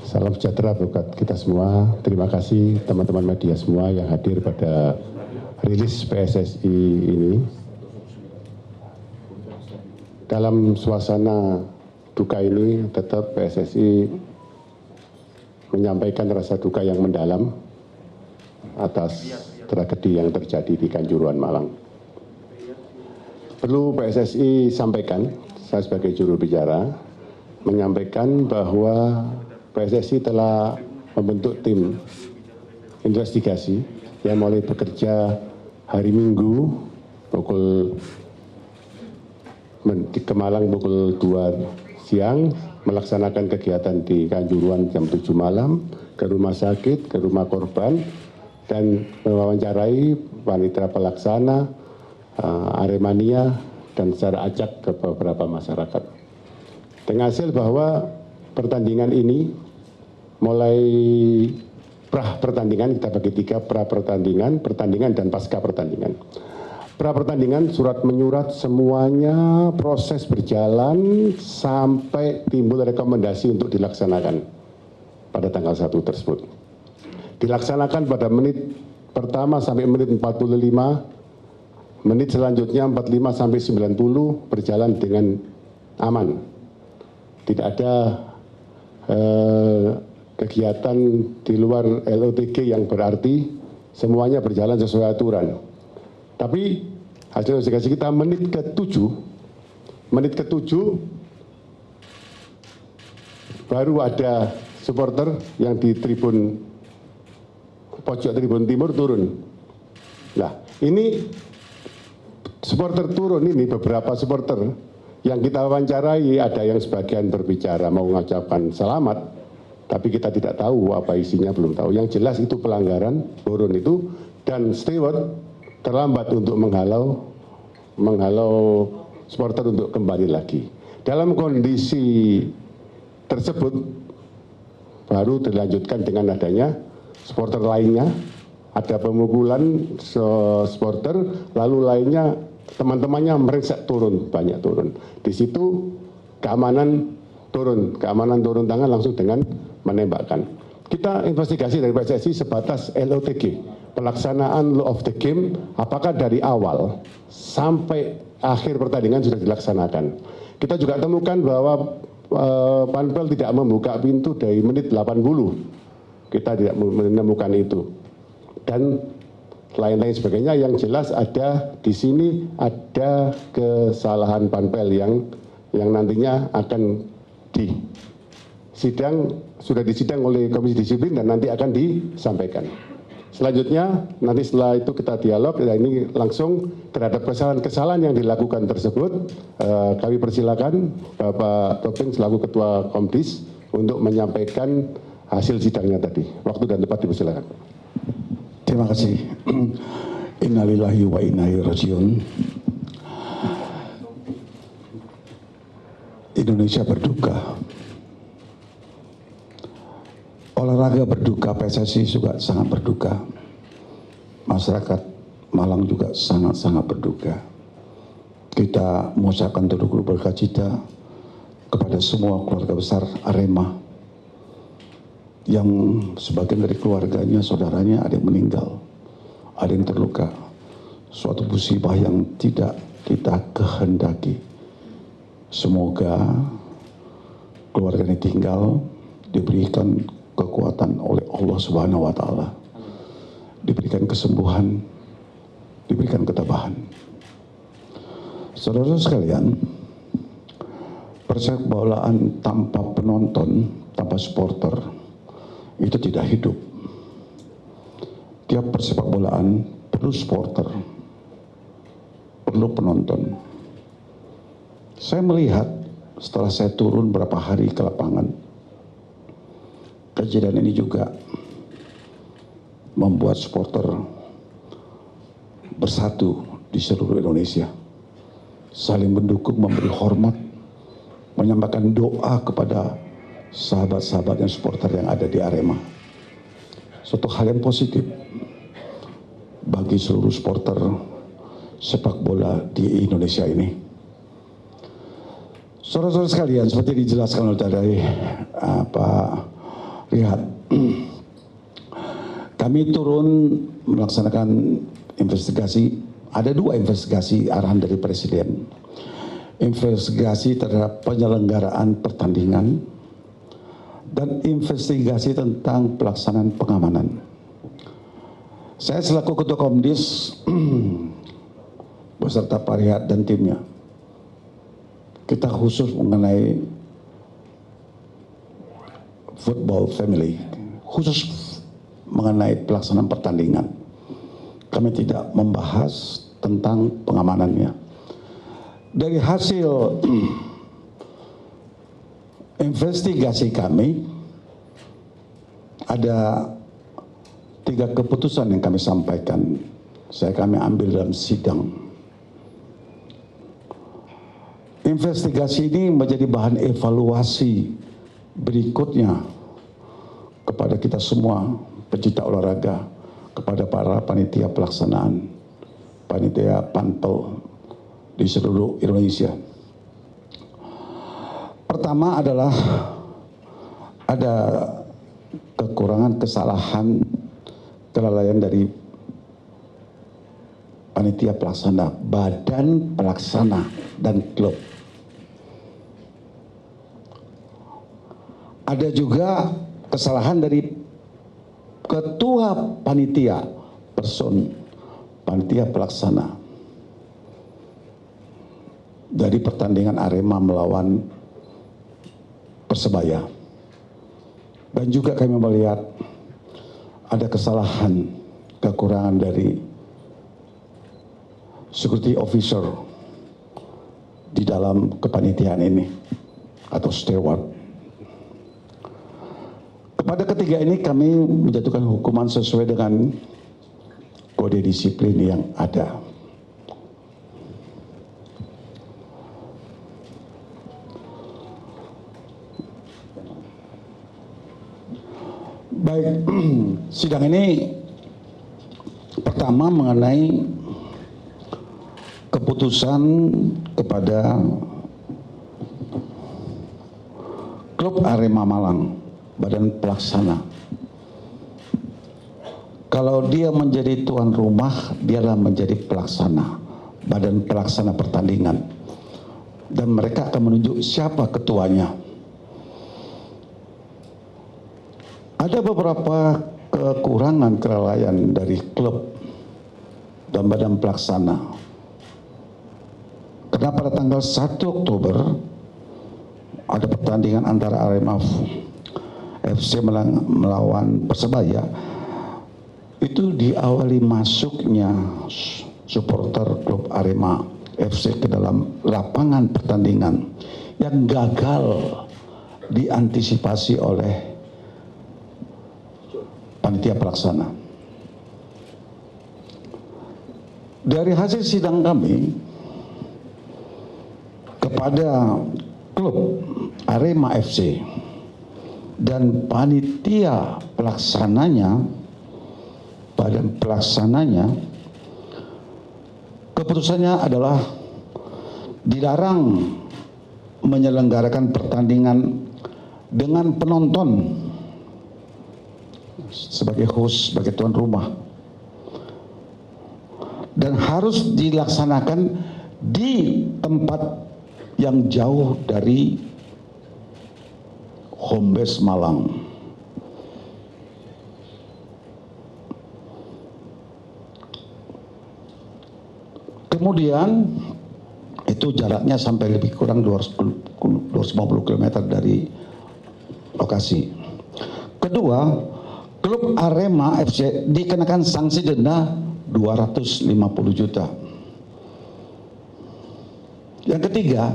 Salam sejahtera buat kita semua. Terima kasih teman-teman media semua yang hadir pada rilis PSSI ini. Dalam suasana duka ini tetap PSSI menyampaikan rasa duka yang mendalam atas tragedi yang terjadi di Kanjuruhan, Malang. Perlu PSSI sampaikan, saya sebagai juru bicara, menyampaikan bahwa PSSI telah membentuk tim investigasi yang mulai bekerja hari Minggu ke Malang pukul 2 siang, melaksanakan kegiatan di Kanjuruhan jam 7 malam, ke rumah sakit, ke rumah korban, dan mewawancarai wanita pelaksana, Aremania, dan secara acak ke beberapa masyarakat. Dengan hasil bahwa pertandingan ini mulai pra-pertandingan, kita bagi tiga, pra-pertandingan, pertandingan, dan pasca pertandingan. Pra-pertandingan surat menyurat semuanya proses berjalan sampai timbul rekomendasi untuk dilaksanakan pada tanggal 1 tersebut. Dilaksanakan pada menit pertama sampai menit 45, menit selanjutnya 45 sampai 90 berjalan dengan aman. Tidak ada kegiatan di luar LOTG yang berarti, semuanya berjalan sesuai aturan. Tapi hasil investigasi kita menit ke-7 baru ada supporter yang di tribun pojok tribun timur turun. Nah, ini supporter turun ini, beberapa supporter yang kita wawancarai, ada yang sebagian berbicara mau mengucapkan selamat, tapi kita tidak tahu apa isinya, belum tahu. Yang jelas itu pelanggaran turun itu, dan steward terlambat untuk menghalau supporter untuk kembali lagi. Dalam kondisi tersebut baru dilanjutkan dengan adanya supporter lainnya, ada pemukulan supporter, lalu lainnya teman-temannya merengsek turun, banyak turun. Di situ keamanan turun tangan langsung dengan menembakkan. Kita investigasi dari PSSI sebatas LOTG, pelaksanaan law of the game, apakah dari awal sampai akhir pertandingan sudah dilaksanakan. Kita juga temukan bahwa Panpel tidak membuka pintu dari menit 80. Kita tidak menemukan itu. Dan lain-lain sebagainya, yang jelas ada di sini ada kesalahan Panpel yang nantinya akan sudah disidang oleh Komisi Disiplin dan nanti akan disampaikan. Selanjutnya, nanti setelah itu kita dialog, ini langsung terhadap kesalahan-kesalahan yang dilakukan tersebut, kami persilakan Bapak Topeng selaku Ketua Komdis untuk menyampaikan hasil sidangnya tadi. Waktu dan tempat dipersilakan. Terima kasih. Innalillahi wa inna ilaihi rajiun. Indonesia berduka. Olahraga berduka, PSSI juga sangat berduka. Masyarakat Malang juga sangat-sangat berduka. Kita mengucapkan turut berduka kepada semua keluarga besar Arema yang sebagian dari keluarganya, saudaranya ada yang meninggal, ada yang terluka. Suatu musibah yang tidak kita kehendaki. Semoga keluarga ini tinggal diberikan kekuatan oleh Allah Subhanahu wa Ta'ala, diberikan kesembuhan, diberikan ketabahan. Saudara sekalian, persepak bolaan tanpa penonton, tanpa supporter itu tidak hidup. Tiap persepak bolaan perlu supporter, perlu penonton. Saya melihat setelah saya turun berapa hari ke lapangan, kejadian ini juga membuat supporter bersatu di seluruh Indonesia, saling mendukung, memberi hormat, menyampaikan doa kepada sahabat-sahabat dan supporter yang ada di Arema. Suatu hal yang positif bagi seluruh supporter sepak bola di Indonesia ini. Saudara-saudara sekalian, seperti dijelaskan oleh dari Pak Rihad, kami turun melaksanakan investigasi. Ada 2 investigasi arahan dari Presiden. Investigasi terhadap penyelenggaraan pertandingan dan investigasi tentang pelaksanaan pengamanan. Saya selaku Ketua Komdis beserta Pak Rihad dan timnya, kita khusus mengenai football family, khusus mengenai pelaksanaan pertandingan. Kami tidak membahas tentang pengamanannya. Dari hasil investigasi kami, ada 3 keputusan yang kami sampaikan. Kami ambil dalam sidang. Investigasi ini menjadi bahan evaluasi berikutnya kepada kita semua pecinta olahraga, kepada para panitia pelaksanaan, panitia panpel di seluruh Indonesia. Pertama adalah ada kekurangan, kesalahan, kelalaian dari panitia pelaksana, badan pelaksana dan klub. Ada juga kesalahan dari ketua panitia, panitia pelaksana dari pertandingan Arema melawan Persebaya. Dan juga kami melihat ada kesalahan, kekurangan dari security officer di dalam kepanitiaan ini atau steward. Kepada ketiga ini kami menjatuhkan hukuman sesuai dengan kode disiplin yang ada. Baik, sidang ini pertama mengenai keputusan kepada klub Arema Malang, badan pelaksana. Kalau dia menjadi tuan rumah, dialah menjadi pelaksana, badan pelaksana pertandingan. Dan mereka akan menunjuk siapa ketuanya. Ada beberapa kekurangan, kelalaian dari klub dan badan pelaksana. Karena pada tanggal 1 Oktober ada pertandingan antara Arema FC melawan Persebaya, itu diawali masuknya supporter klub Arema FC ke dalam lapangan pertandingan yang gagal diantisipasi oleh panitia pelaksana. Dari hasil sidang kami kepada klub Arema FC dan panitia pelaksananya, badan pelaksananya, keputusannya adalah dilarang menyelenggarakan pertandingan dengan penonton sebagai host, sebagai tuan rumah, dan harus dilaksanakan di tempat yang jauh dari home base Malang. Kemudian itu jaraknya sampai lebih kurang 250 km dari lokasi. Kedua, klub Arema FC dikenakan sanksi denda 250 juta. Yang ketiga,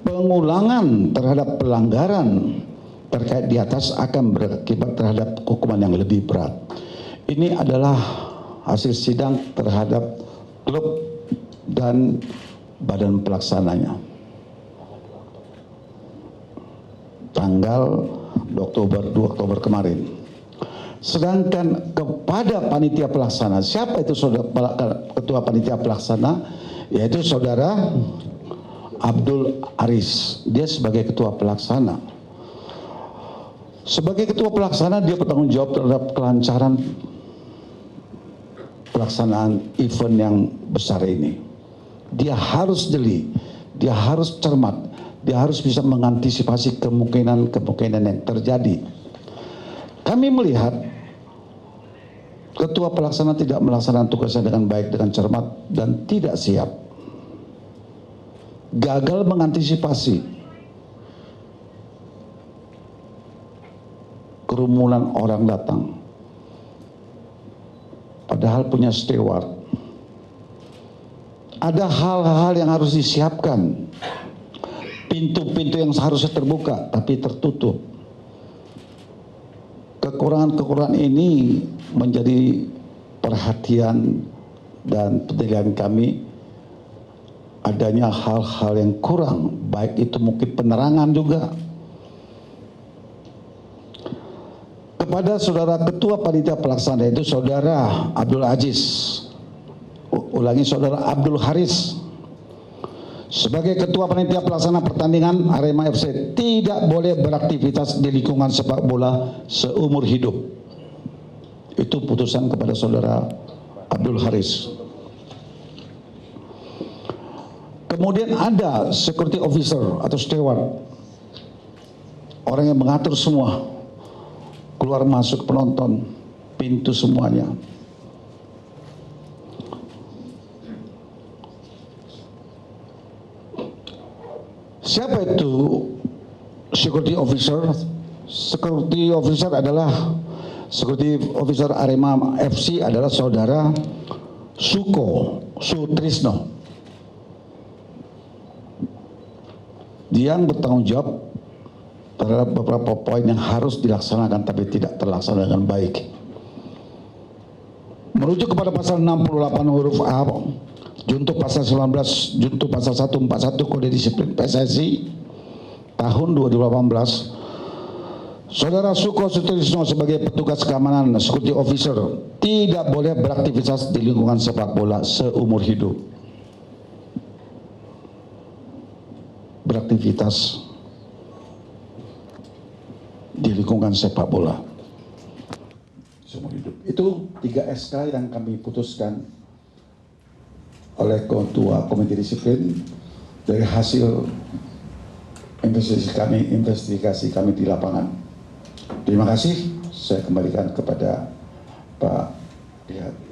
pengulangan terhadap pelanggaran terkait di atas akan berakibat terhadap hukuman yang lebih berat. Ini adalah hasil sidang terhadap klub dan badan pelaksananya. Tanggal 2 Oktober kemarin. Sedangkan kepada panitia pelaksana, siapa itu ketua panitia pelaksana? Yaitu saudara Abdul Aris, dia sebagai ketua pelaksana. Sebagai ketua pelaksana dia bertanggung jawab terhadap kelancaran pelaksanaan event yang besar ini. Dia harus jeli, dia harus cermat, dia harus bisa mengantisipasi kemungkinan yang terjadi. Kami melihat ketua pelaksana tidak melaksanakan tugasnya dengan baik, dengan cermat, dan tidak siap. Gagal mengantisipasi kerumunan orang datang. Padahal punya steward. Ada hal-hal yang harus disiapkan. Pintu-pintu yang seharusnya terbuka tapi tertutup. Kekurangan-kekurangan ini menjadi perhatian dan penilaian kami. Adanya hal-hal yang kurang, baik itu mungkin penerangan juga. Kepada saudara ketua panitia pelaksana itu saudara Abdul Aziz, ulangi saudara Abdul Haris, sebagai ketua panitia pelaksana pertandingan Arema FC tidak boleh beraktivitas di lingkungan sepak bola seumur hidup. Itu putusan kepada saudara Abdul Haris. Kemudian ada security officer atau steward, orang yang mengatur semua, keluar masuk penonton, pintu semuanya. Siapa itu security officer? Security officer adalah security officer Arema FC adalah saudara Suko Sutrisno. Dia yang bertanggung jawab terhadap beberapa poin yang harus dilaksanakan tapi tidak terlaksana dengan baik. Merujuk kepada pasal 68 huruf A, junto pasal 19, junto pasal 141 Kode Disiplin PSSI tahun 2018, Saudara Suko Sutrisno sebagai petugas keamanan security officer tidak boleh beraktivitas di lingkungan sepak bola seumur hidup. Beraktivitas di lingkungan sepak bola seumur hidup. Itu 3 SK yang kami putuskan oleh Ketua Komite Disiplin dari hasil investigasi kami di lapangan. Terima kasih. Saya kembalikan kepada Pak Lihat.